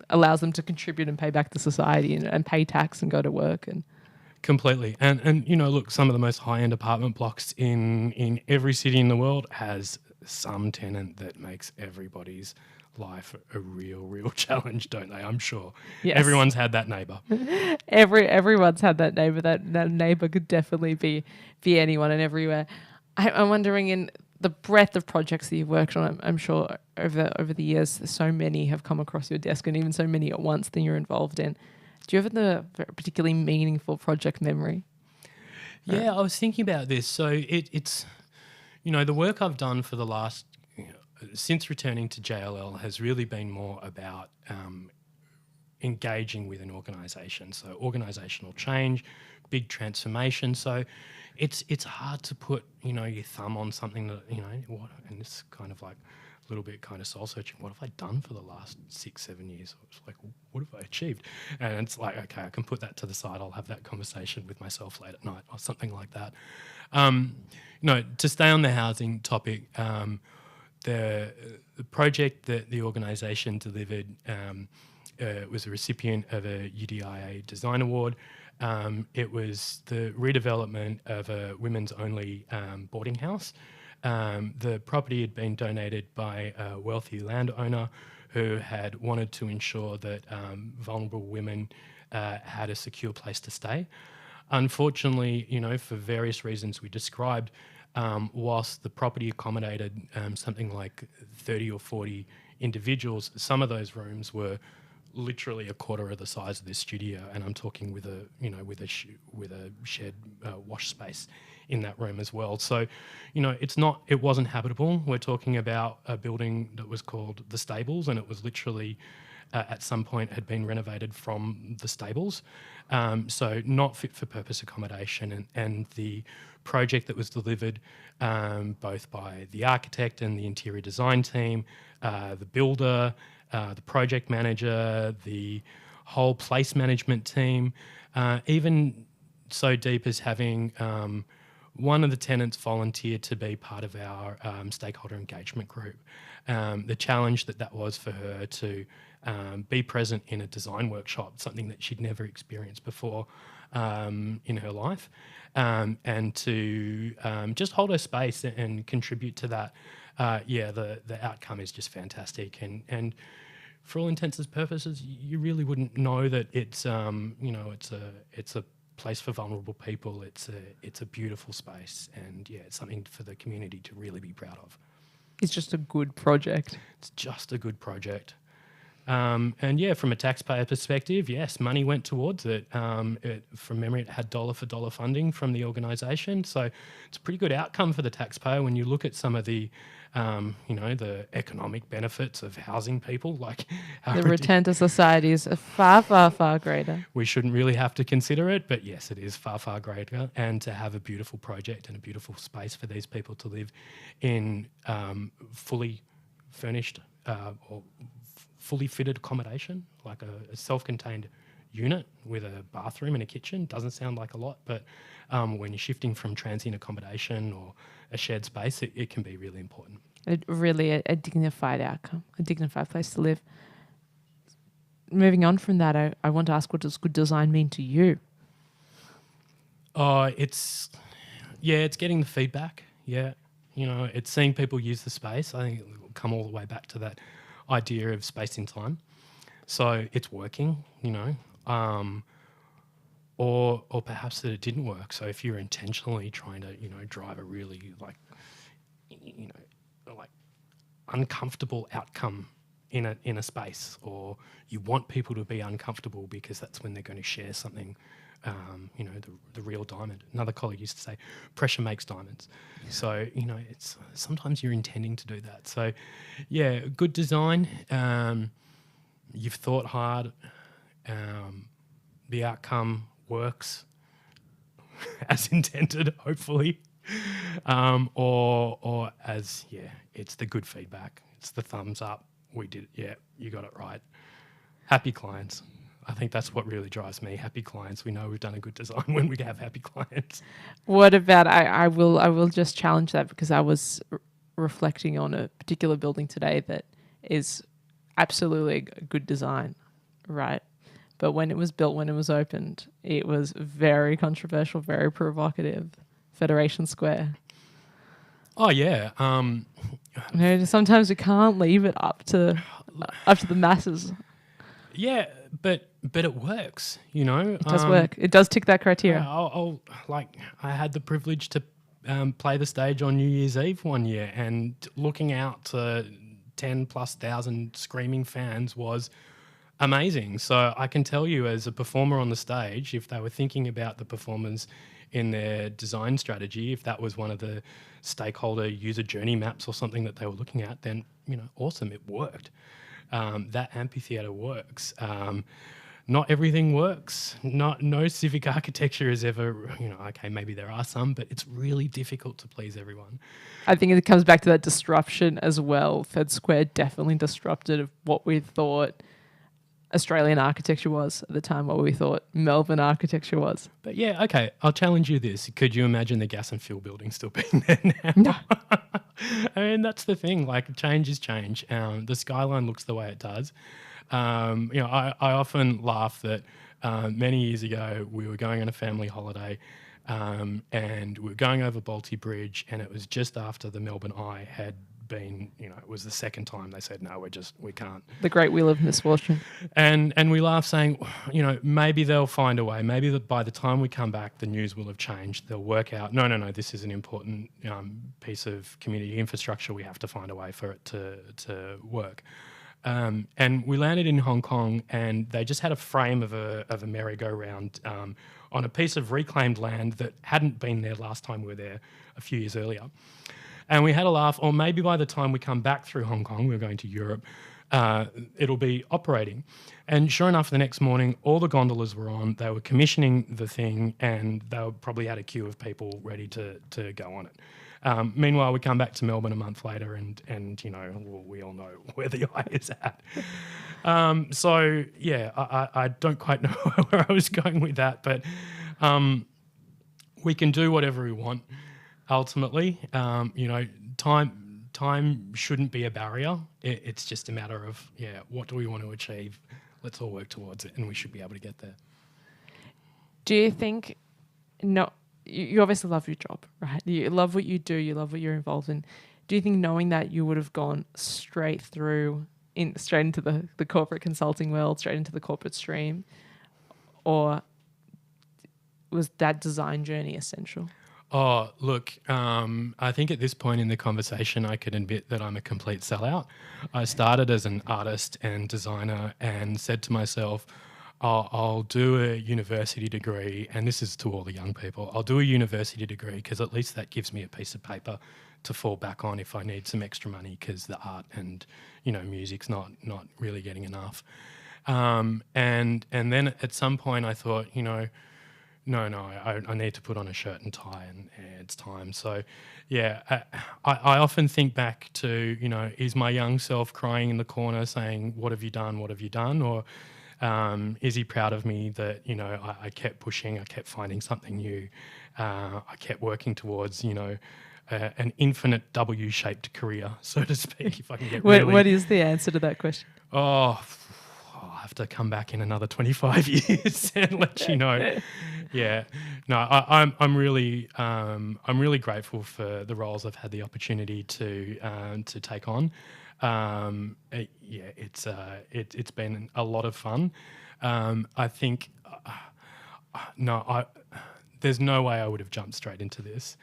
allows them to contribute and pay back to society and pay tax and go to work and. Completely. And look, some of the most high-end apartment blocks in every city in the world has some tenant that makes everybody's life a real challenge, don't they? I'm sure. Yes. Everyone's had that neighbour. Everyone's had that neighbour. That neighbour could definitely be anyone and everywhere. I'm wondering, in the breadth of projects that you've worked on, I'm sure over the years, so many have come across your desk, and even so many at once that you're involved in. Do you have a particularly meaningful project memory? Yeah, I was thinking about this. So it's the work I've done for the last, since returning to JLL has really been more about engaging with an organisation. So organisational change, big transformation. So it's hard to put, your thumb on something that, and it's kind of like a little bit kind of soul searching. What have I done for the last 6-7 years? It's like, what have I achieved? And it's like, okay, I can put that to the side. I'll have that conversation with myself late at night or something like that. To stay on the housing topic, the project that the organisation delivered was a recipient of a UDIA Design Award. It was the redevelopment of a women's only boarding house. The property had been donated by a wealthy landowner who had wanted to ensure that vulnerable women had a secure place to stay. Unfortunately, for various reasons we described, whilst the property accommodated something like 30 or 40 individuals, some of those rooms were literally a quarter of the size of this studio, and I'm talking with a shared wash space in that room as well. So, it wasn't habitable. We're talking about a building that was called the Stables, and it was literally at some point had been renovated from the stables. So not fit for purpose accommodation, and the project that was delivered both by the architect and the interior design team, the builder, the project manager, the whole place management team, even so deep as having one of the tenants volunteered to be part of our stakeholder engagement group. The challenge that was for her to be present in a design workshop, something that she'd never experienced before in her life, and to just hold her space and contribute to that. The outcome is just fantastic, and for all intents and purposes, you really wouldn't know that it's it's a place for vulnerable people. It's a beautiful space, and it's something for the community to really be proud of. It's just a good project. It's just a good project. From a taxpayer perspective, yes, money went towards it. From memory, it had dollar for dollar funding from the organisation. So it's a pretty good outcome for the taxpayer when you look at some of the, the economic benefits of housing people. Like the return to society is far, far, far greater. We shouldn't really have to consider it, but yes, it is far, far greater. And to have a beautiful project and a beautiful space for these people to live in fully furnished or fully fitted accommodation, like a self-contained unit with a bathroom and a kitchen. Doesn't sound like a lot, but when you're shifting from transient accommodation or a shared space, it can be really important. A dignified outcome, a dignified place to live. Moving on from that, I want to ask, what does good design mean to you? It's getting the feedback. Yeah, it's seeing people use the space. I think it'll come all the way back to that idea of space in time. So it's working, or perhaps that it didn't work. So if you're intentionally trying to, drive a really like uncomfortable outcome in a space, or you want people to be uncomfortable because that's when they're going to share something, the real diamond. Another colleague used to say, pressure makes diamonds. So, it's sometimes you're intending to do that. So, yeah, good design. You've thought hard. The outcome works as intended, hopefully. Or as, it's the good feedback. It's the thumbs up. We did it. Yeah, you got it right. Happy clients. I think that's what really drives me. Happy clients. We know we've done a good design when we have happy clients. What about, I will just challenge that, because I was reflecting on a particular building today that is absolutely a good design, right? But when it was built, when it was opened, it was very controversial, very provocative. Federation Square. Oh yeah. Sometimes we can't leave it up to the masses. Yeah, but it works, It does work. It does tick that criteria. I had the privilege to play the stage on New Year's Eve one year, and looking out to 10,000+ screaming fans was amazing. So I can tell you, as a performer on the stage, if they were thinking about the performers in their design strategy, if that was one of the stakeholder user journey maps or something that they were looking at, then, awesome, it worked. That amphitheatre works. Not everything works. No civic architecture is ever, okay, maybe there are some, but it's really difficult to please everyone. I think it comes back to that disruption as well. Fed Square definitely disrupted what we thought Australian architecture was at the time, what we thought Melbourne architecture was. But yeah, okay, I'll challenge you this. Could you imagine the gas and fuel building still being there now? No. I mean, that's the thing. Like, change is change. The skyline looks the way it does. I often laugh that many years ago we were going on a family holiday, and we were going over Balti Bridge, and it was just after the Melbourne Eye had been, it was the second time they said, no, we can't. The great wheel of misfortune. And we laugh saying, maybe they'll find a way. Maybe by the time we come back, the news will have changed. They'll work out, no, this is an important piece of community infrastructure. We have to find a way for it to work. And we landed in Hong Kong, and they just had a frame of a merry-go-round on a piece of reclaimed land that hadn't been there last time we were there a few years earlier. And we had a laugh, or maybe by the time we come back through Hong Kong, we're going to Europe, it'll be operating. And sure enough, the next morning, all the gondolas were on. They were commissioning the thing, and they probably had a queue of people ready to go on it. Meanwhile, we come back to Melbourne a month later, and we all know where the eye is at. So, yeah, I don't quite know where I was going with that, but we can do whatever we want. Ultimately, time shouldn't be a barrier. It's just a matter of what do we want to achieve? Let's all work towards it, and we should be able to get there. Do you think, no, you obviously love your job, right? You love what you do, you love what you're involved in. Do you think knowing that you would have gone straight into the corporate consulting world, straight into the corporate stream, or was that design journey essential? Oh, look, I think at this point in the conversation, I can admit that I'm a complete sellout. I started as an artist and designer and said to myself, I'll do a university degree, and this is to all the young people. I'll do a university degree because at least that gives me a piece of paper to fall back on if I need some extra money because the art and music's not really getting enough. And then at some point I thought, I need to put on a shirt and tie, and it's time. So, I often think back to, is my young self crying in the corner saying, "What have you done? What have you done?" Or is he proud of me that I kept pushing, I kept finding something new, I kept working towards an infinite W-shaped career, so to speak. If I can get What is the answer to that question? I'll have to come back in another 25 years and let you know. Yeah, no, I'm really grateful for the roles I've had the opportunity to take on. It's been a lot of fun. I think there's no way I would have jumped straight into this.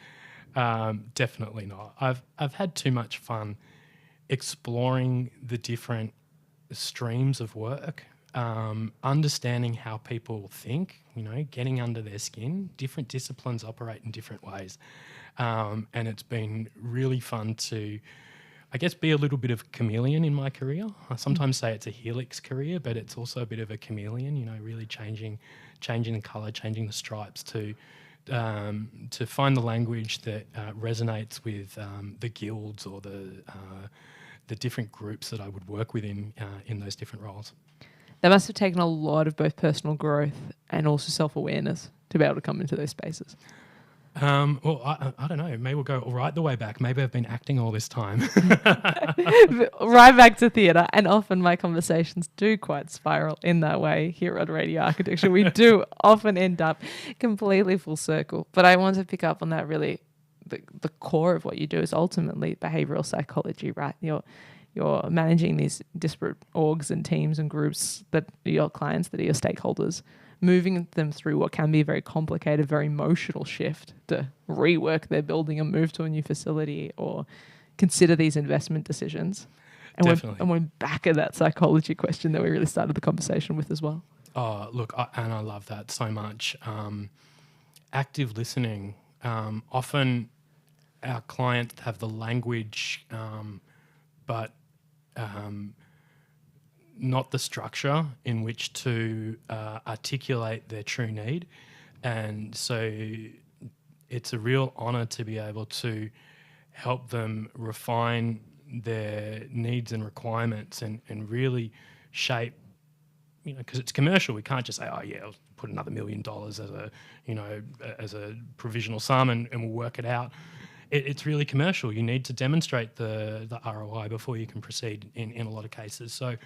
Definitely not. I've had too much fun exploring the different streams of work, understanding how people think, getting under their skin. Different disciplines operate in different ways. And it's been really fun to, I guess, be a little bit of a chameleon in my career. I sometimes say it's a helix career, but it's also a bit of a chameleon, really changing the colour, changing the stripes to find the language that resonates with the guilds or the different groups that I would work with in those different roles. That must have taken a lot of both personal growth and also self-awareness to be able to come into those spaces. Well, I don't know. Maybe we'll go right the way back. Maybe I've been acting all this time. Right back to theatre. And often my conversations do quite spiral in that way here at Radio Architecture. We do often end up completely full circle. But I want to pick up on that really. The core of what you do is ultimately behavioural psychology, right? You're managing these disparate orgs and teams and groups that are your clients, that are your stakeholders, moving them through what can be a very complicated, very emotional shift to rework their building and move to a new facility or consider these investment decisions. And we're back at that psychology question that we really started the conversation with as well. Oh, look, and I love that so much. Active listening. Often our clients have the language, but not the structure in which to articulate their true need. And so it's a real honour to be able to help them refine their needs and requirements and really shape, because it's commercial. We can't just say, I'll put another $1 million as a provisional sum and we'll work it out. It's really commercial. You need to demonstrate the ROI before you can proceed in a lot of cases. So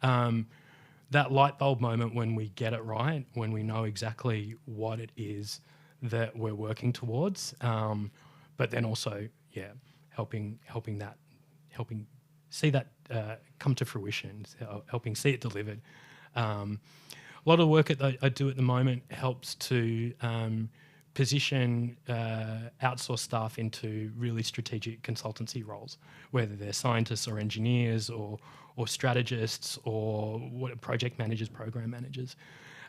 that light bulb moment when we get it right, when we know exactly what it is that we're working towards, but then also, helping see that come to fruition, helping see it delivered. A lot of the work that I do at the moment helps to position outsourced staff into really strategic consultancy roles, whether they're scientists or engineers or strategists or project managers, program managers.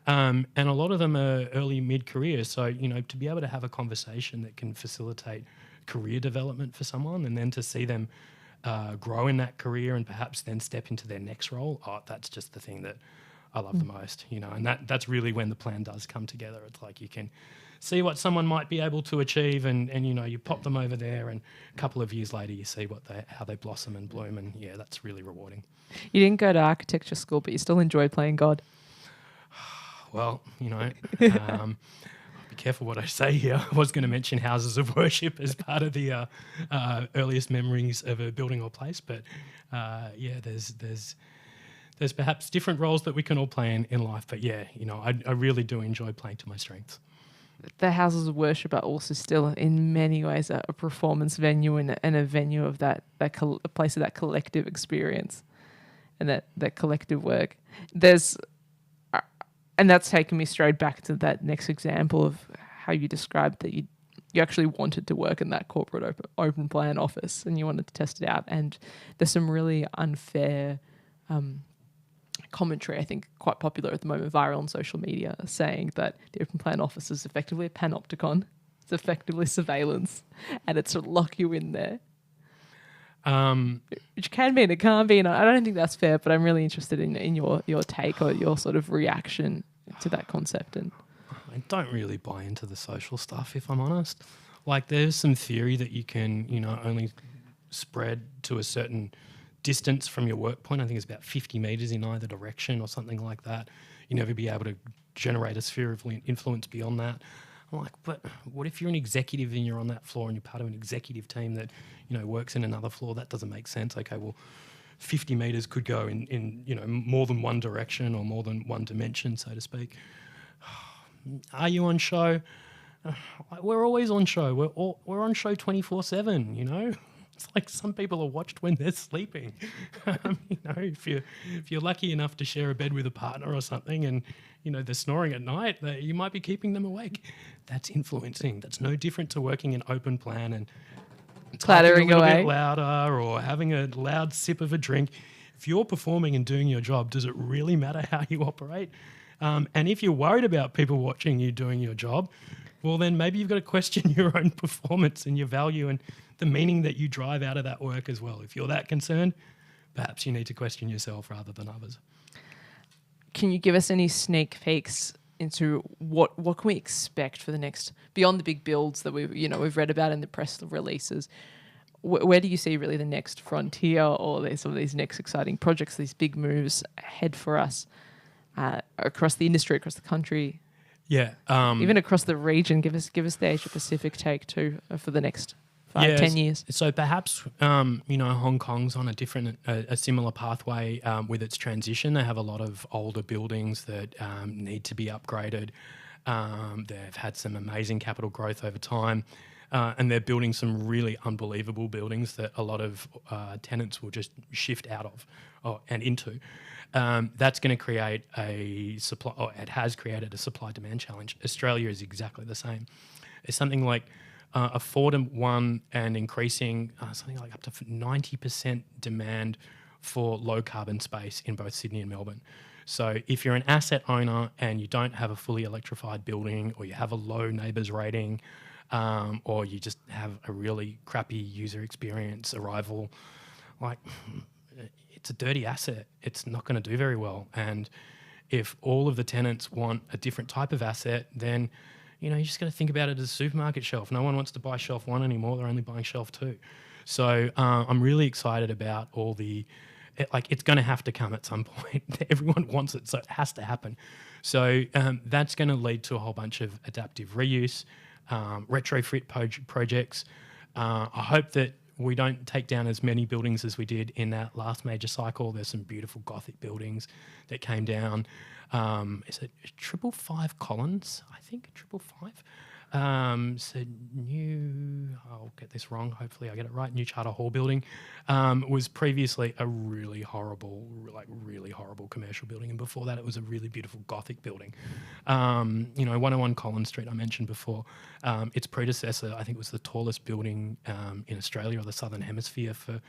And a lot of them are early mid-career. So, to be able to have a conversation that can facilitate career development for someone and then to see them grow in that career and perhaps then step into their next role, that's just the thing that I love the most, and that's really when the plan does come together. It's like you can see what someone might be able to achieve and you pop them over there and a couple of years later you see how they blossom and bloom, and that's really rewarding. You didn't go to architecture school, but you still enjoyed playing God. Well, be careful what I say here. I was going to mention houses of worship as part of the earliest memories of a building or place, but there's perhaps different roles that we can all play in life. But yeah, I really do enjoy playing to my strengths. The houses of worship are also still, in many ways, a performance venue and a venue of a place of that collective experience and that collective work. And that's taken me straight back to that next example of how you described that you actually wanted to work in that corporate open plan office and you wanted to test it out. And there's some really unfair commentary, I think quite popular at the moment, viral on social media, saying that the open plan office is effectively a panopticon. It's effectively surveillance and it's to lock you in there. Which can be and it can't be, and I don't think that's fair, but I'm really interested in your take or your sort of reaction to that concept. And I don't really buy into the social stuff, if I'm honest. Like, there's some theory that you can, only spread to a certain distance from your work point. I think it's about 50 metres in either direction or something like that. You never be able to generate a sphere of influence beyond that. I'm like, but what if you're an executive and you're on that floor and you're part of an executive team that, works in another floor? That doesn't make sense. Okay, well, 50 metres could go in more than one direction or more than one dimension, so to speak. Are you on show? We're always on show. We're on show 24/7, It's like some people are watched when they're sleeping. If you're lucky enough to share a bed with a partner or something and, they're snoring at night, you might be keeping them awake. That's influencing. That's no different to working in open plan and clattering a little away bit louder or having a loud sip of a drink. If you're performing and doing your job, does it really matter how you operate? And if you're worried about people watching you doing your job, well, then maybe you've got to question your own performance and your value and the meaning that you drive out of that work as well. If you're that concerned, perhaps you need to question yourself rather than others. Can you give us any sneak peeks into what can we expect for the next, beyond the big builds that we've read about in the press releases? Where do you see really the next frontier or some of these next exciting projects, these big moves ahead for us across the industry, across the country? Yeah. Even across the region, give us the Asia Pacific take too for the next 5-10 years. So perhaps, Hong Kong's on a similar pathway with its transition. They have a lot of older buildings that need to be upgraded. They've had some amazing capital growth over time. And they're building some really unbelievable buildings that a lot of tenants will just shift out of and into. That's going to create a supply, or it has created a supply-demand challenge. Australia is exactly the same. It's something like a 4-to-1 and increasing something like up to 90% demand for low-carbon space in both Sydney and Melbourne. So if you're an asset owner and you don't have a fully electrified building, or you have a low neighbours rating, or you just have a really crappy user experience arrival, it's a dirty asset. It's not going to do very well. And if all of the tenants want a different type of asset, then you just got to think about it as a supermarket shelf. No one wants to buy shelf 1 anymore. They're only buying shelf 2. So I'm really excited about all it's going to have to come at some point. Everyone wants it, so it has to happen. So that's going to lead to a whole bunch of adaptive reuse, retrofit projects. I hope that we don't take down as many buildings as we did in that last major cycle. There's some beautiful Gothic buildings that came down. Is it 555 Collins? I think 555. So I'll get this wrong, hopefully I get it right, New Charter Hall building was previously a really horrible commercial building, and before that it was a really beautiful Gothic building. 101 Collins Street I mentioned before, its predecessor I think was the tallest building in Australia or the Southern Hemisphere for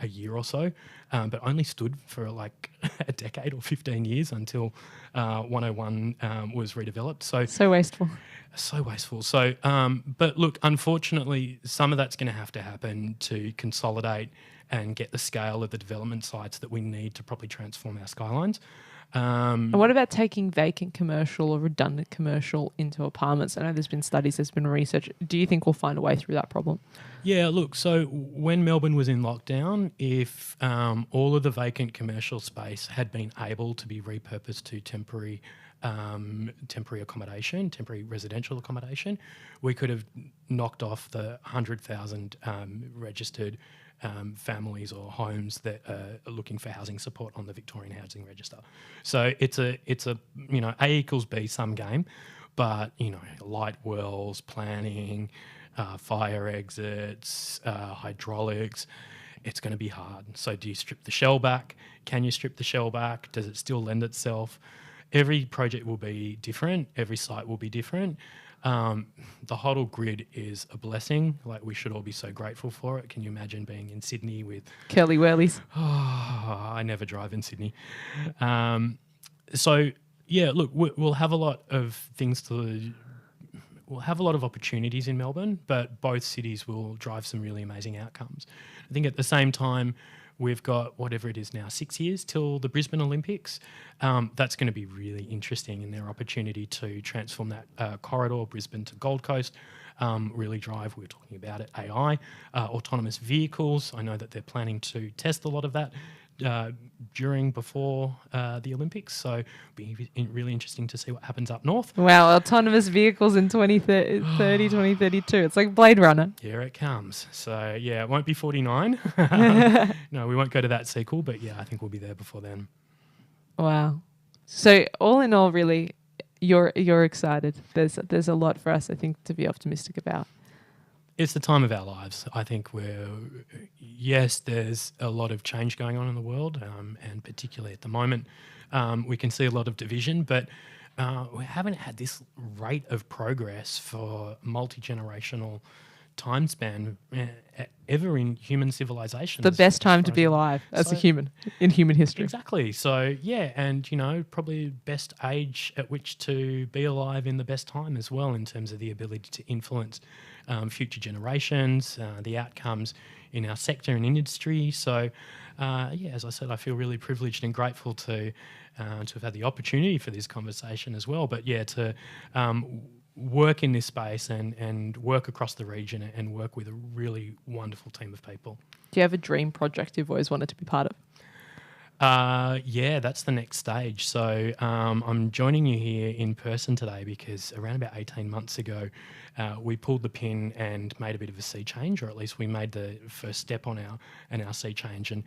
a year or so, but only stood for a decade or 15 years until 101 was redeveloped. So wasteful. So wasteful. So, but look, unfortunately, some of that's going to happen to consolidate and get the scale of the development sites that we need to properly transform our skylines. And what about taking vacant commercial or redundant commercial into apartments? I know there's been studies, there's been research. Do you think we'll find a way through that problem? Yeah, look, so when Melbourne was in lockdown, if all of the vacant commercial space had been able to be repurposed to temporary temporary accommodation, temporary residential accommodation, we could have knocked off the 100,000 registered families or homes that are looking for housing support on the Victorian Housing Register. So it's a A equals B sum game, but light wells, planning, fire exits, hydraulics. It's going to be hard. So do you strip the shell back? Can you strip the shell back? Does it still lend itself? Every project will be different. Every site will be different. The Hoddle grid is a blessing. Like, we should all be so grateful for it. Can you imagine being in Sydney with curly whirlies? Oh, I never drive in Sydney. So yeah, look, we'll have a lot of things to. We'll have a lot of opportunities in Melbourne, but both cities will drive some really amazing outcomes. I think at the same time, we've got whatever it is now, 6 years till the Brisbane Olympics. That's going to be really interesting in their opportunity to transform that corridor, Brisbane to Gold Coast, really drive, we were talking about it, AI, autonomous vehicles. I know that they're planning to test a lot of that before the Olympics. So it'll be really interesting to see what happens up north. Wow, autonomous vehicles in 2030, 2032. It's like Blade Runner. Here it comes. So yeah, it won't be 49. No, we won't go to that sequel, but yeah, I think we'll be there before then. Wow. So all in all, really, you're excited. There's a lot for us, I think, to be optimistic about. It's the time of our lives. I think yes, there's a lot of change going on in the world, and particularly at the moment, we can see a lot of division, but we haven't had this rate of progress for multi-generational time span ever in human civilization. The best time to be alive as a human in human history. Exactly. So yeah, and probably best age at which to be alive in the best time as well, in terms of the ability to influence future generations, the outcomes in our sector and industry. So yeah, as I said, I feel really privileged and grateful to have had the opportunity for this conversation as well. But yeah, to work in this space and work across the region and work with a really wonderful team of people. Do you have a dream project you've always wanted to be part of? Yeah, that's the next stage. So I'm joining you here in person today because around about 18 months ago, we pulled the pin and made a bit of a sea change, or at least we made the first step on our sea change. And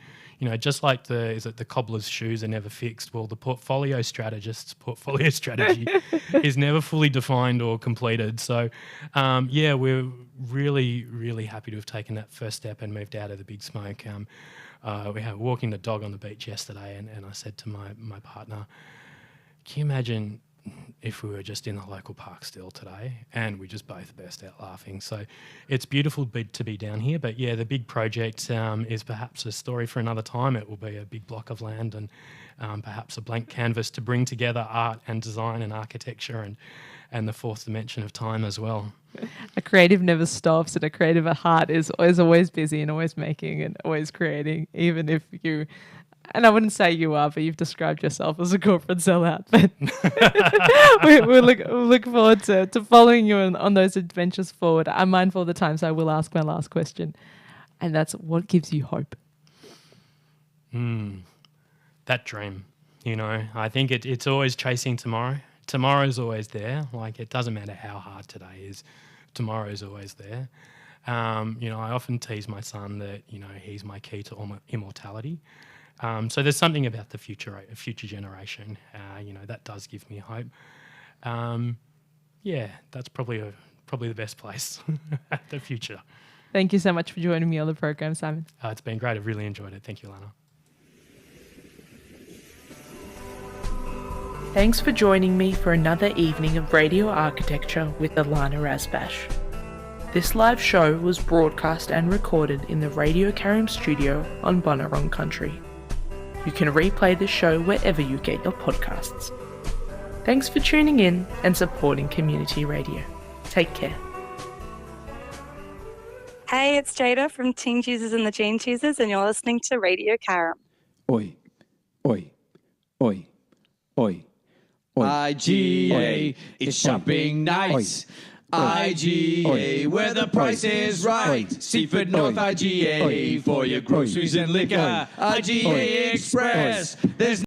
just like the cobbler's shoes are never fixed, well, the portfolio strategist's portfolio strategy is never fully defined or completed. So yeah, we're really, really happy to have taken that first step and moved out of the big smoke. We were walking the dog on the beach yesterday, and I said to my partner, can you imagine if we were just in the local park still today? And we just both burst out laughing. So it's beautiful to be down here. But yeah, the big project is perhaps a story for another time. It will be a big block of land and perhaps a blank canvas to bring together art and design and architecture and the fourth dimension of time as well. A creative never stops, and a creative at heart is always busy and always making and always creating, even if you, and I wouldn't say you are, but you've described yourself as a corporate sellout. But we'll look forward to following you on those adventures forward. I'm mindful of the time, so I will ask my last question, and that's, what gives you hope? That dream. I think it's always chasing tomorrow. Tomorrow's always there. Like, it doesn't matter how hard today is, tomorrow's always there. I often tease my son that, he's my key to immortality. So there's something about the future generation, that does give me hope. Yeah, that's probably the best place, the future. Thank you so much for joining me on the program, Simon. It's been great. I've really enjoyed it. Thank you, Ilana. Thanks for joining me for another evening of Radio Architecture with Ilana Razbash. This live show was broadcast and recorded in the Radio Karim studio on Bunurong Country. You can replay the show wherever you get your podcasts. Thanks for tuning in and supporting community radio. Take care. Hey, it's Jada from Teen Choosers and the Gene Choosers, and you're listening to Radio Karim. Oi, oi, oi, oi. IGA, it's shopping night. IGA, where the price is right. Seaford North IGA, for your groceries and liquor. IGA Express, there's